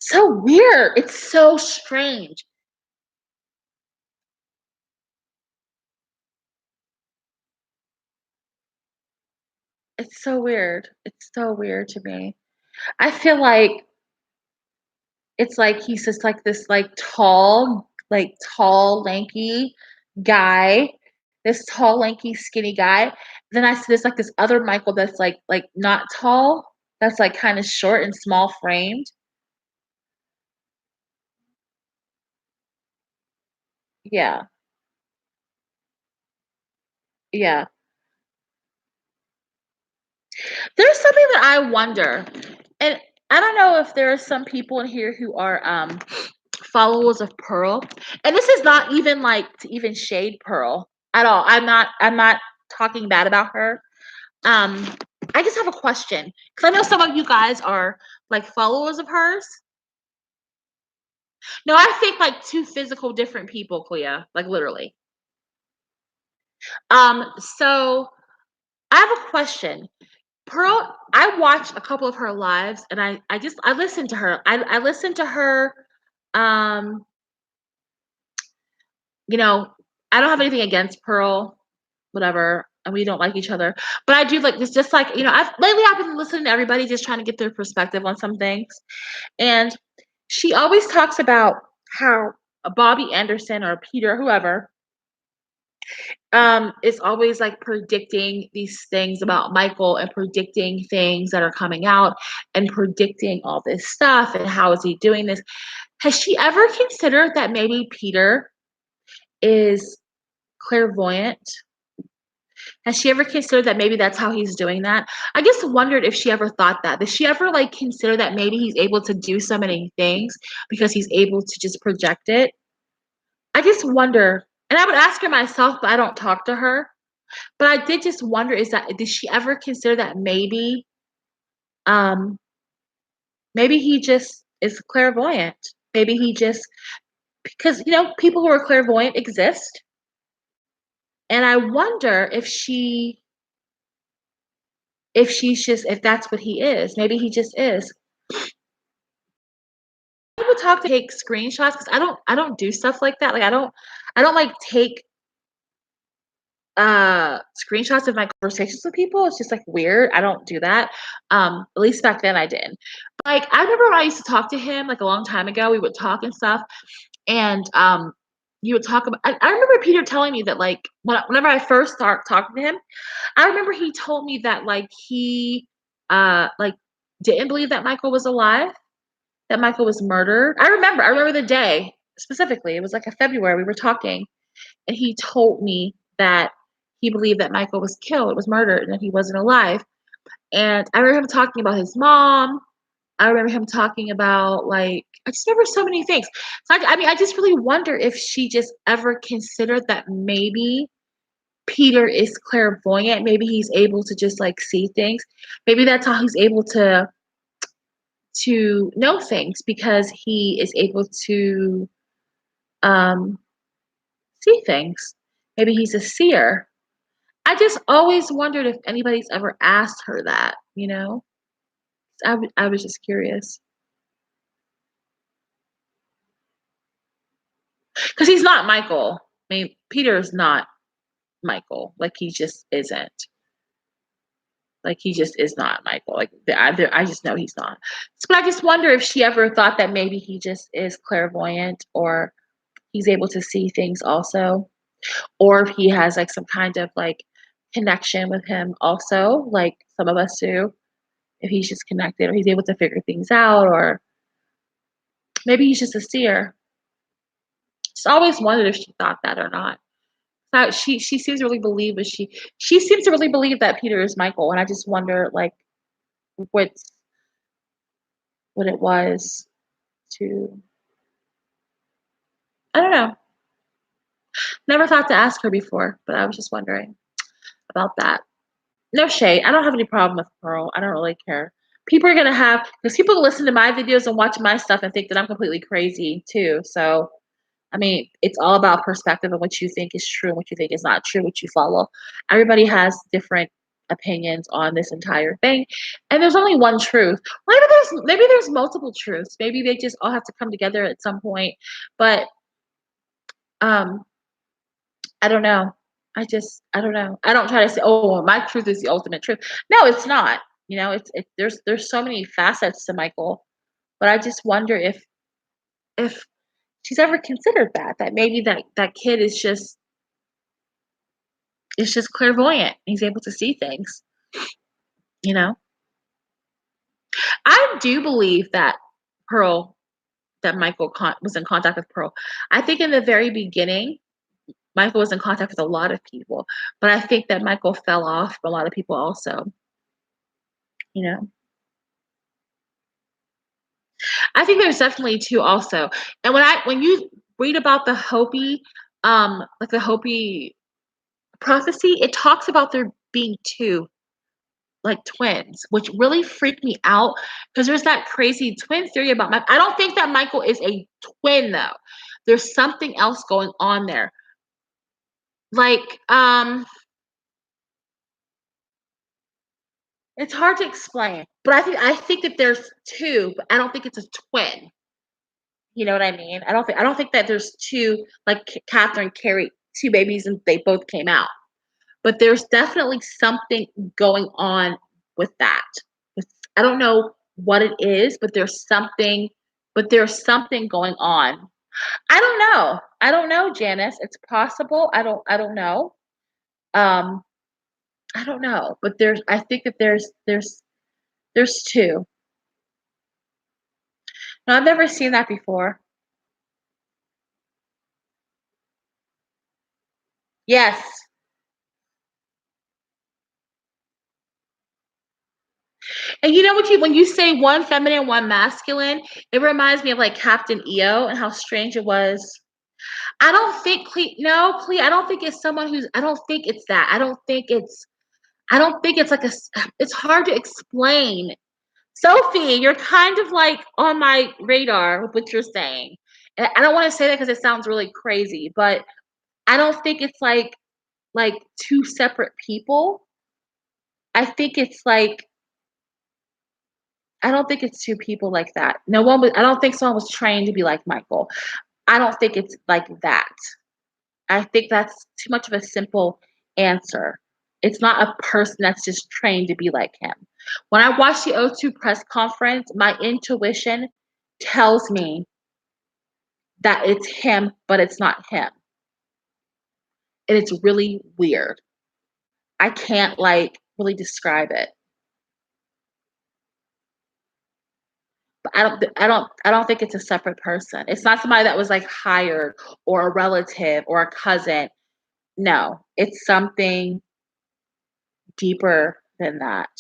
So weird. It's so strange. It's so weird. It's so weird to me. I feel like it's like he's just like this like tall, lanky guy. This tall, lanky, skinny guy. Then I see there's like this other Michael that's like not tall, that's like kind of short and small framed. Yeah. Yeah. There's something that I wonder, and I don't know if there are some people in here who are followers of Pearl. And this is not even like to even shade Pearl at all. I'm not talking bad about her. Um I just have a question because I know some of you guys are like followers of hers. No, I think like two physical different people, Clea, like literally. So I have a question. Pearl, I watched a couple of her lives and I listened to her. I listened to her um you know, I don't have anything against Pearl, whatever, and we don't like each other. But I do like it's just like, I've been listening to everybody just trying to get their perspective on some things. And she always talks about how Bobby Anderson or Peter, whoever, is always like predicting these things about Michael and predicting things that are coming out and predicting all this stuff and how is he doing this. Has she ever considered that maybe Peter is clairvoyant? Has she ever considered that maybe that's how he's doing that? I just wondered if she ever thought that. Did she ever like consider that maybe he's able to do so many things because he's able to just project it? I just wonder, and I would ask her myself, but I don't talk to her. But I did just wonder, did she ever consider that um maybe he just is clairvoyant? Maybe he just because people who are clairvoyant exist. And I wonder if that's what he is. Maybe he just is. would talk to take screenshots because I don't do stuff like that. Like I don't like take screenshots of my conversations with people. It's just like weird. I don't do that. At least back then I did. Like I remember when I used to talk to him like a long time ago, we would talk and stuff. And you would talk about I remember Peter telling me that like whenever I first start talking to him, I remember he told me that like he like didn't believe that Michael was alive, that Michael was murdered. I remember the day specifically. It was like a February we were talking and he told me that he believed that Michael was killed, was murdered, and that he wasn't alive. And I remember him talking about his mom. I remember him talking about like I just remember so many things. So I mean, I just really wonder if she just ever considered that maybe Peter is clairvoyant. Maybe he's able to just like see things. Maybe that's how he's able to know things because he is able to um, see things. Maybe he's a seer. I just always wondered if anybody's ever asked her that, you know? I was just curious. Because he's not Michael. I mean, Peter is not Michael. Like, he just isn't. Like, he just is not Michael. Like, I just know he's not. But I just wonder if she ever thought that maybe he just is clairvoyant or he's able to see things also. Or if he has, like, some kind of, like, connection with him also, like some of us do. If he's just connected or he's able to figure things out or maybe he's just a seer. Just always wondered if she thought that or not. She seems to really believe, but she seems to really believe that Peter is Michael, and I just wonder like what what it was to I don't know. Never thought to ask her before, but I was just wondering about that. No shade. I don't have any problem with Pearl. I don't really care. People are gonna have because people listen to my videos and watch my stuff and think that I'm completely crazy too. So I mean, it's all about perspective and what you think is true and what you think is not true, what you follow. Everybody has different opinions on this entire thing, and there's only one truth. Maybe there's multiple truths. Maybe they just all have to come together at some point. But um, I don't know. I don't know. I don't try to say, oh, well, my truth is the ultimate truth. No, it's not. You know, there's so many facets to Michael, but I just wonder if she's ever considered that maybe that kid is just clairvoyant. He's able to see things, you know? I do believe Pearl that Michael was in contact with Pearl. I think in the very beginning, Michael was in contact with a lot of people, but I think that Michael fell off from a lot of people also, you know? I think there's definitely two also. And when you read about the Hopi, like the Hopi prophecy, it talks about there being two like twins, which really freaked me out because there's that crazy twin theory about Mike. I don't think that Michael is a twin though. There's something else going on there. Like, it's hard to explain, but I think that there's two, but I don't think it's a twin. You know what I mean? I don't think that there's two like Catherine carried two babies and they both came out. But there's definitely something going on with that. With I don't know what it is, but there's something going on. I don't know. I don't know, Janice. It's possible. I don't know. Um, I don't know. But I think that there's two. No, I've never seen that before. Yes. And you know what you when you say one feminine, one masculine, it reminds me of like Captain EO and how strange it was. I don't think no, Cle, I don't think it's someone who's I don't think it's that. I don't think it's like it's hard to explain. Sophie, you're kind of like on my radar with what you're saying. And I don't want to say that because it sounds really crazy, but I don't think it's like two separate people. I think it's like I don't think it's 2 people like that. No one was I don't think someone was trained to be like Michael. I don't think it's like that. I think that's too much of a simple answer. It's not a person that's just trained to be like him. When I watch the O2 press conference, my intuition tells me that it's him, but it's not him. And it's really weird. I can't like really describe it. But I don't think it's a separate person. It's not somebody that was like hired or a relative or a cousin. No, it's something deeper than that.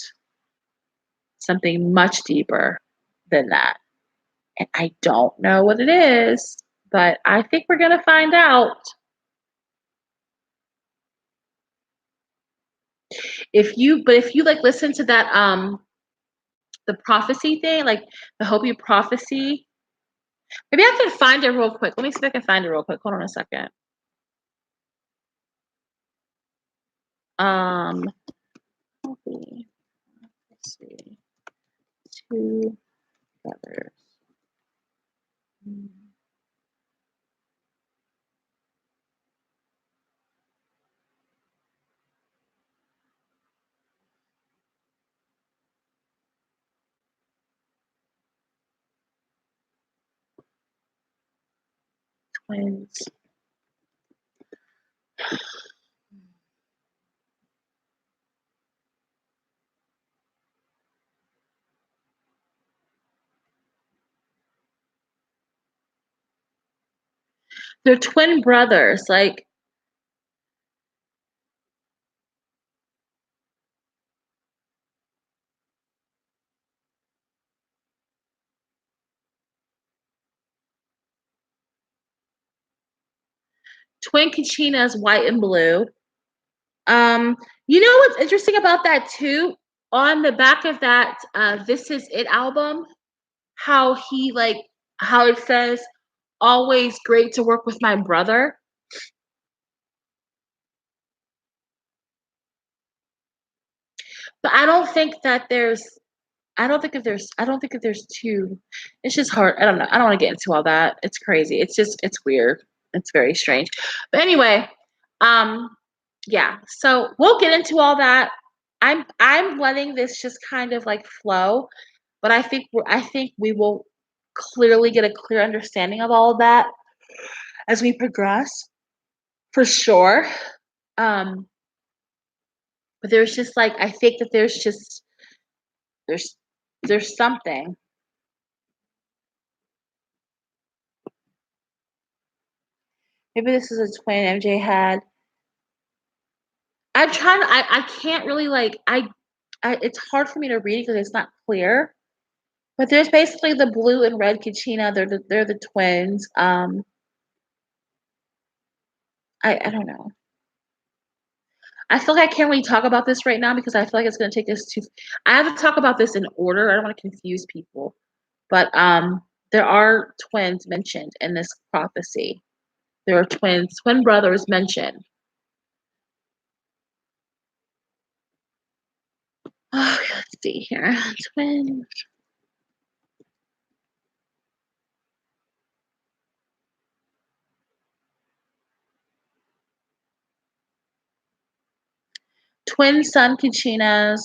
Something much deeper than that. And I don't know what it is, but I think we're gonna find out. If you like listen to that the prophecy thing, like the Hopi prophecy, maybe I can find it real quick. Let me see if I can find it real quick. Hold on a second. Um Hopi, let's see. Two brothers. Twins. They're twin brothers, like twin Kachinas, white and blue. Um, you know what's interesting about that too? On the back of that This Is It album, how he like how it says always great to work with my brother. But I don't think if there's two. It's just hard. I don't know. I don't want to get into all that. It's crazy. It's weird. It's very strange. But anyway, um yeah. So we'll get into all that. I'm letting this just kind of like flow, but I think we will clearly get a clear understanding of all of that as we progress, for sure. Um but there's just like I think that there's there's something. Maybe this is a twin MJ had. I'm trying to I can't really like I it's hard for me to read because it's not clear. But there's basically the blue and red Kachina. They're the twins. I don't know. I feel like I can't really talk about this right now because I feel like it's gonna take us to. I have to talk about this in order. I don't want to confuse people. But there are twins mentioned in this prophecy. There are twin brothers mentioned. Oh, let's see here. Twin sun Kachinas.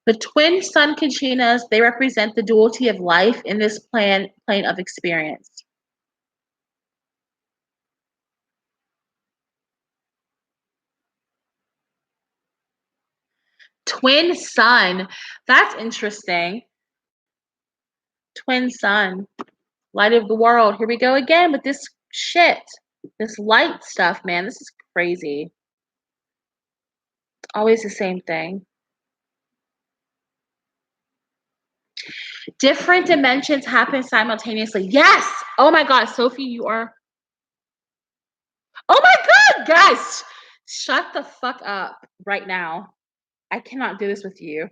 The twin sun Kachinas, they represent the duality of life in this plane of experience. Twin sun, that's interesting. Twin sun, light of the world. Here we go again with this shit. This light stuff, man. This is crazy. Always the same thing. Different dimensions happen simultaneously. Yes. Oh my God, Sophie, you are. Oh my God, guys, shut the fuck up right now. I cannot do this with you.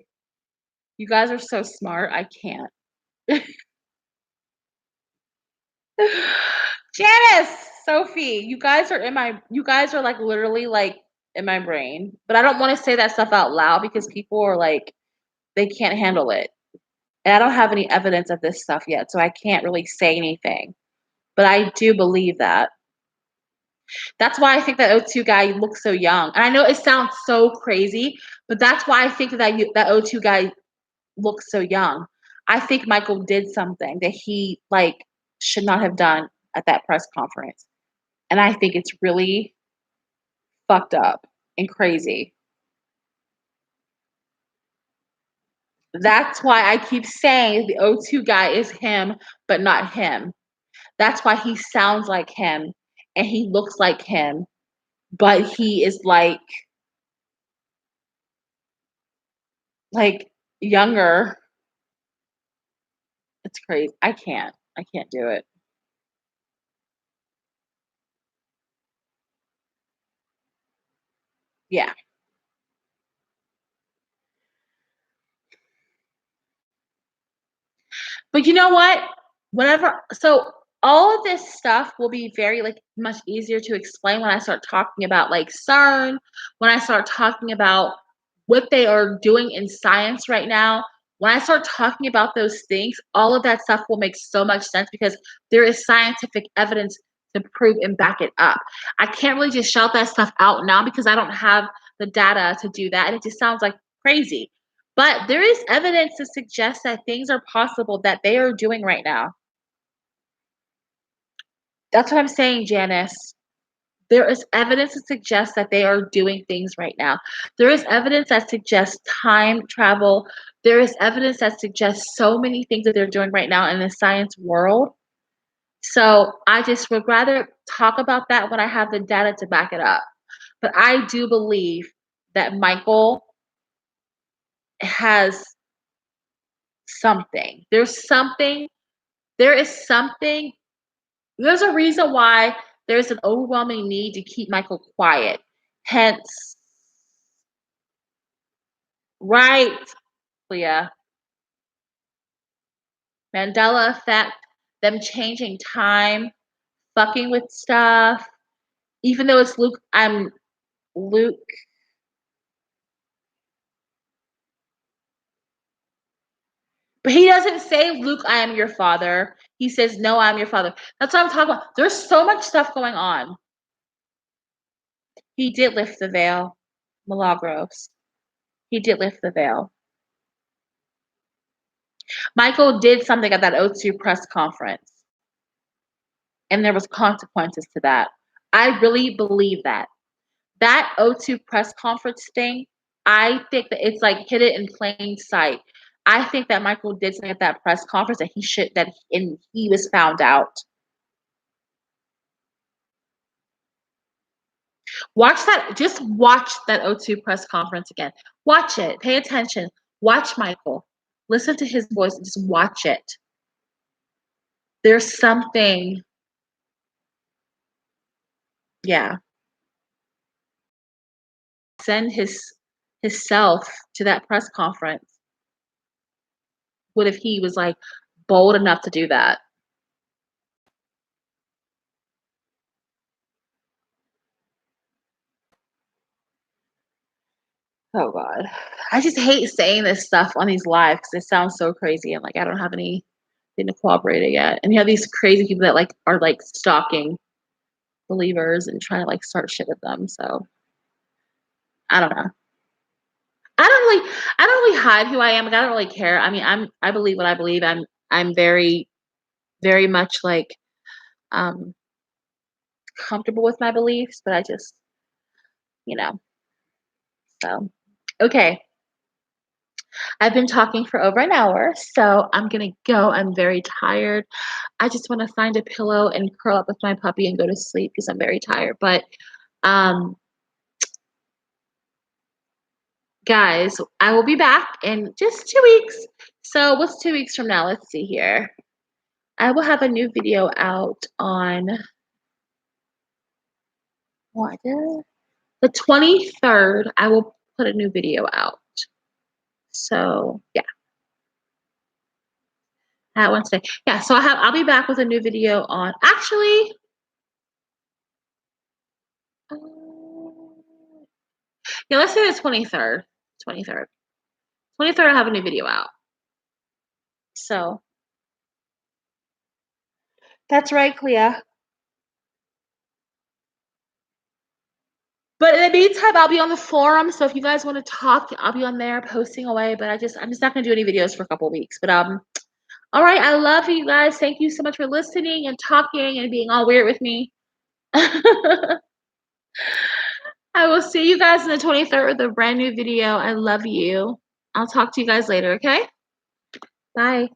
You guys are so smart. I can't. Janice, Sophie, you guys are like literally like in my brain. But I don't want to say that stuff out loud because people are like they can't handle it. And I don't have any evidence of this stuff yet, so I can't really say anything. But I do believe that. That's why I think that O2 guy looks so young. And I know it sounds so crazy, but that's why I think that O2 guy looks so young. I think Michael did something that he like should not have done at that press conference. And I think it's really fucked up and crazy. That's why I keep saying the O2 guy is him, but not him. That's why he sounds like him and he looks like him, but he is like younger. It's crazy. I can't. I can't do it. Yeah. But you know what? Whenever so all of this stuff will be very like much easier to explain when I start talking about like CERN, when I start talking about what they are doing in science right now. When I start talking about those things, all of that stuff will make so much sense because there is scientific evidence to prove and back it up. I can't really just shout that stuff out now because I don't have the data to do that. And it just sounds like crazy. But there is evidence to suggest that things are possible that they are doing right now. That's what I'm saying, Janice. There is evidence to suggest that they are doing things right now. There is evidence that suggests time travel. There is evidence that suggests so many things that they're doing right now in the science world. So I just would rather talk about that when I have the data to back it up. But I do believe that Michael has something. There is something. There's a reason why there's an overwhelming need to keep Michael quiet. Hence, right, Leah, Mandela effect, them changing time, fucking with stuff. Even though it's Luke, I'm Luke. But he doesn't say, Luke, I am your father. He says, no, I'm your father. That's what I'm talking about. There's so much stuff going on. He did lift the veil, Milagros. He did lift the veil. Michael did something at that O2 press conference, and there was consequences to that. I really believe that. That O2 press conference thing, I think that it's like hid it in plain sight. I think that Michael did something at that press conference that he should that and he was found out. Just watch that O2 press conference again. Watch it. Pay attention. Watch Michael. Listen to his voice and just watch it. There's something, yeah. Send his self to that press conference. What if he was like bold enough to do that? Oh God. I just hate saying this stuff on these lives because it sounds so crazy and like I don't have anything to corroborate it yet. And you have these crazy people that like are like stalking believers and trying to like start shit with them. So I don't know. I don't really hide who I am. Like, I don't really care. I mean, I believe what I believe. I'm very, very much like um comfortable with my beliefs, but I just, you know, so okay. I've been talking for over an hour, so I'm gonna go. I'm very tired. I just want to find a pillow and curl up with my puppy and go to sleep because I'm very tired. But um guys, I will be back in just 2 weeks. So what's 2 weeks from now? Let's see here. I will have a new video out on what the 23rd. I will put a new video out. So yeah, that Wednesday. Yeah, so I'll be back with a new video on actually uh, yeah, let's say the 23rd. 23rd. 23rd, I'll have a new video out. So that's right, Clea. But in the meantime, I'll be on the forum, so if you guys wanna talk, I'll be on there posting away, but I'm just not gonna do any videos for a couple weeks, but, alright, I love you guys. Thank you so much for listening and talking and being all weird with me. I will see you guys in the 23rd with a brand new video. I love you. I'll talk to you guys later, okay? Bye.